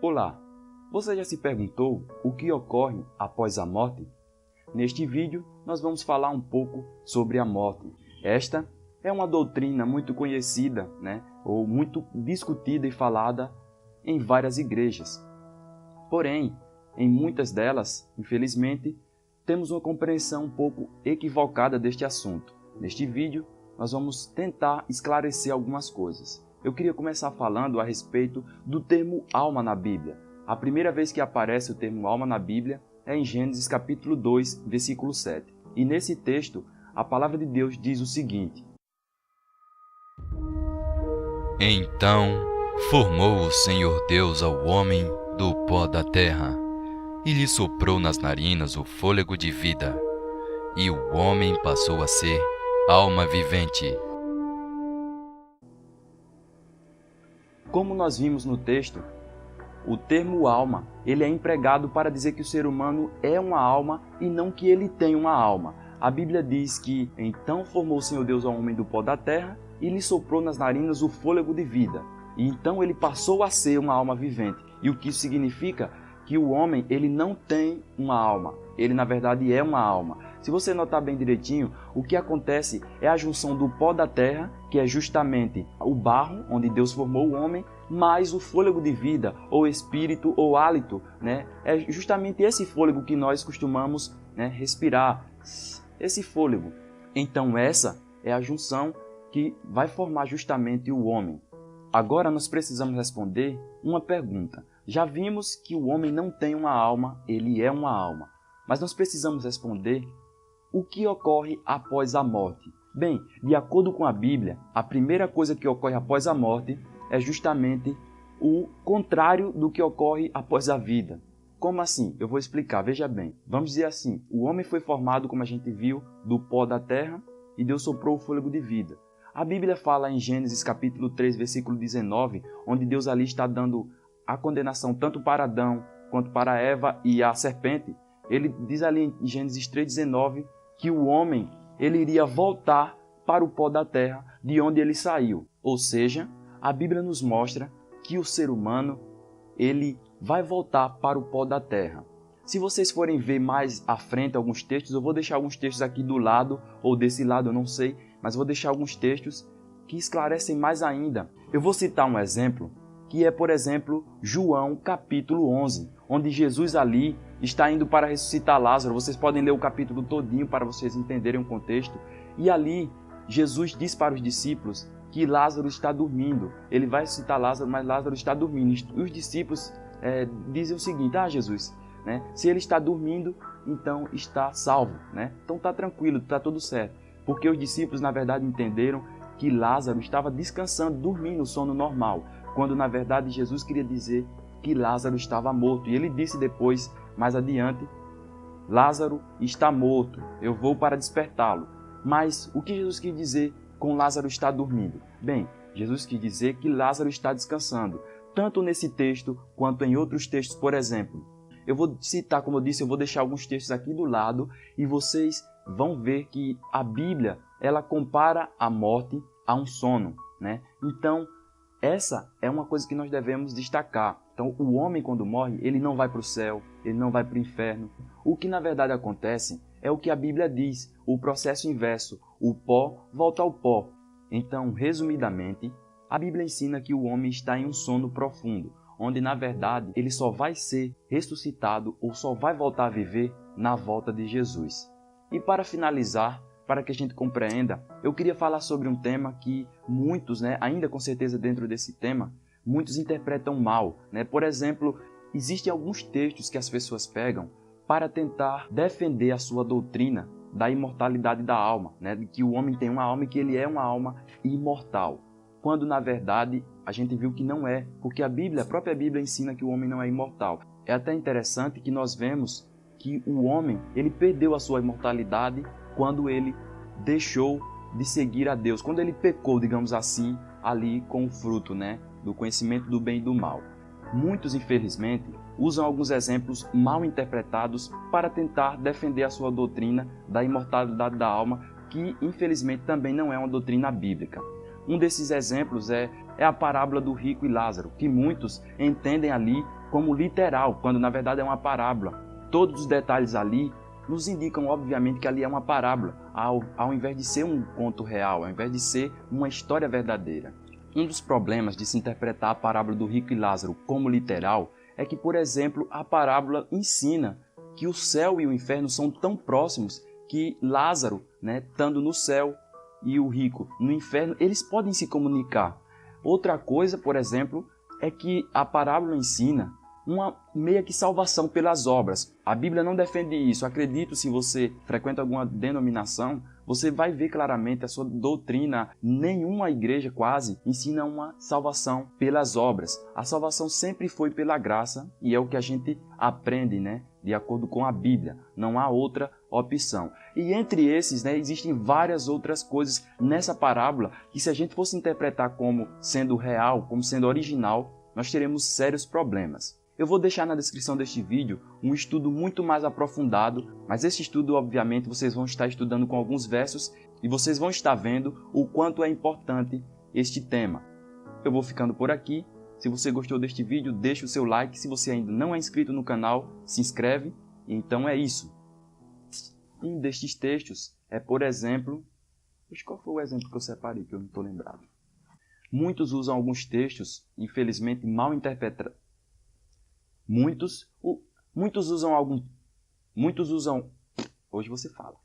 Olá! Você já se perguntou o que ocorre após a morte? Neste vídeo, nós vamos falar um pouco sobre a morte. Esta é uma doutrina muito conhecida, ou muito discutida e falada em várias igrejas. Porém, em muitas delas, infelizmente, temos uma compreensão um pouco equivocada deste assunto. Neste vídeo, nós vamos tentar esclarecer algumas coisas. Eu queria começar falando a respeito do termo alma na Bíblia. A primeira vez que aparece o termo alma na Bíblia é em Gênesis capítulo 2, versículo 7. E nesse texto, a palavra de Deus diz o seguinte: Então formou o Senhor Deus ao homem do pó da terra, e lhe soprou nas narinas o fôlego de vida, e o homem passou a ser alma vivente. Como nós vimos no texto, o termo alma, ele é empregado para dizer que o ser humano é uma alma e não que ele tem uma alma. A Bíblia diz que então formou o Senhor Deus ao homem do pó da terra e lhe soprou nas narinas o fôlego de vida. E então ele passou a ser uma alma vivente. E o que isso significa? Que o homem, ele não tem uma alma. Ele, na verdade, é uma alma. Se você notar bem direitinho, o que acontece é a junção do pó da terra, que é justamente o barro, onde Deus formou o homem, mais o fôlego de vida, ou espírito, ou hálito. É justamente esse fôlego que nós costumamos respirar, esse fôlego. Então essa é a junção que vai formar justamente o homem. Agora nós precisamos responder uma pergunta. Já vimos que o homem não tem uma alma, ele é uma alma. Mas nós precisamos responder o que ocorre após a morte. Bem, de acordo com a Bíblia, a primeira coisa que ocorre após a morte é justamente o contrário do que ocorre após a vida. Como assim? Eu vou explicar, veja bem. Vamos dizer assim, o homem foi formado, como a gente viu, do pó da terra e Deus soprou o fôlego de vida. A Bíblia fala em Gênesis capítulo 3, versículo 19, onde Deus ali está dando a condenação tanto para Adão quanto para Eva e a serpente. Ele diz ali em Gênesis 3,19 que o homem ele iria voltar para o pó da terra de onde ele saiu. Ou seja, a Bíblia nos mostra que o ser humano ele vai voltar para o pó da terra. Se vocês forem ver mais à frente alguns textos, eu vou deixar alguns textos aqui do lado ou desse lado, eu não sei, mas vou deixar alguns textos que esclarecem mais ainda. Eu vou citar um exemplo, que é, por exemplo, João capítulo 11, onde Jesus ali está indo para ressuscitar Lázaro. Vocês podem ler o capítulo todinho para vocês entenderem o contexto. E ali, Jesus diz para os discípulos que Lázaro está dormindo. Ele vai ressuscitar Lázaro, mas Lázaro está dormindo. E os discípulos dizem o seguinte: Jesus, se ele está dormindo, então está salvo. Então está tranquilo, está tudo certo. Porque os discípulos, na verdade, entenderam que Lázaro estava descansando, dormindo o sono normal, quando na verdade Jesus queria dizer que Lázaro estava morto. E ele disse depois, mais adiante, Lázaro está morto, eu vou para despertá-lo. Mas o que Jesus quis dizer com Lázaro está dormindo? Bem, Jesus quis dizer que Lázaro está descansando, tanto nesse texto quanto em outros textos, por exemplo. Eu vou citar, como eu disse, eu vou deixar alguns textos aqui do lado e vocês vão ver que a Bíblia, ela compara a morte a um sono. Então, essa é uma coisa que nós devemos destacar. Então, o homem, quando morre, ele não vai para o céu, ele não vai para o inferno. O que, na verdade, acontece é o que a Bíblia diz, o processo inverso. O pó volta ao pó. Então, resumidamente, a Bíblia ensina que o homem está em um sono profundo, onde, na verdade, ele só vai ser ressuscitado ou só vai voltar a viver na volta de Jesus. E para finalizar, para que a gente compreenda, eu queria falar sobre um tema que muitos, ainda com certeza dentro desse tema, muitos interpretam mal. Por exemplo, existem alguns textos que as pessoas pegam para tentar defender a sua doutrina da imortalidade da alma, de que o homem tem uma alma e que ele é uma alma imortal. Quando, na verdade, a gente viu que não é, porque a própria Bíblia ensina que o homem não é imortal. É até interessante que nós vemos que o homem, ele perdeu a sua imortalidade quando ele deixou de seguir a Deus, quando ele pecou, digamos assim, ali com o fruto, do conhecimento do bem e do mal. Muitos, infelizmente, usam alguns exemplos mal interpretados para tentar defender a sua doutrina da imortalidade da alma, que, infelizmente, também não é uma doutrina bíblica. Um desses exemplos é a parábola do rico e Lázaro, que muitos entendem ali como literal, quando na verdade é uma parábola. Todos os detalhes ali nos indicam, obviamente, que ali é uma parábola, ao invés de ser um conto real, ao invés de ser uma história verdadeira. Um dos problemas de se interpretar a parábola do rico e Lázaro como literal é que, por exemplo, a parábola ensina que o céu e o inferno são tão próximos que Lázaro, estando no céu, e o rico no inferno, eles podem se comunicar. Outra coisa, por exemplo, é que a parábola ensina uma meia que salvação pelas obras. A Bíblia não defende isso. Acredito, se você frequenta alguma denominação, você vai ver claramente a sua doutrina. Nenhuma igreja quase ensina uma salvação pelas obras. A salvação sempre foi pela graça e é o que a gente aprende, de acordo com a Bíblia. Não há outra opção. E entre esses, existem várias outras coisas nessa parábola que, se a gente fosse interpretar como sendo real, como sendo original, nós teremos sérios problemas. Eu vou deixar na descrição deste vídeo um estudo muito mais aprofundado, mas esse estudo, obviamente, vocês vão estar estudando com alguns versos e vocês vão estar vendo o quanto é importante este tema. Eu vou ficando por aqui. Se você gostou deste vídeo, deixe o seu like. Se você ainda não é inscrito no canal, se inscreve. E então é isso. Um destes textos é, por exemplo... Qual foi o exemplo que eu separei, que eu não estou lembrado? Muitos usam alguns textos, infelizmente, mal interpretados. Muitos usam... Hoje você fala.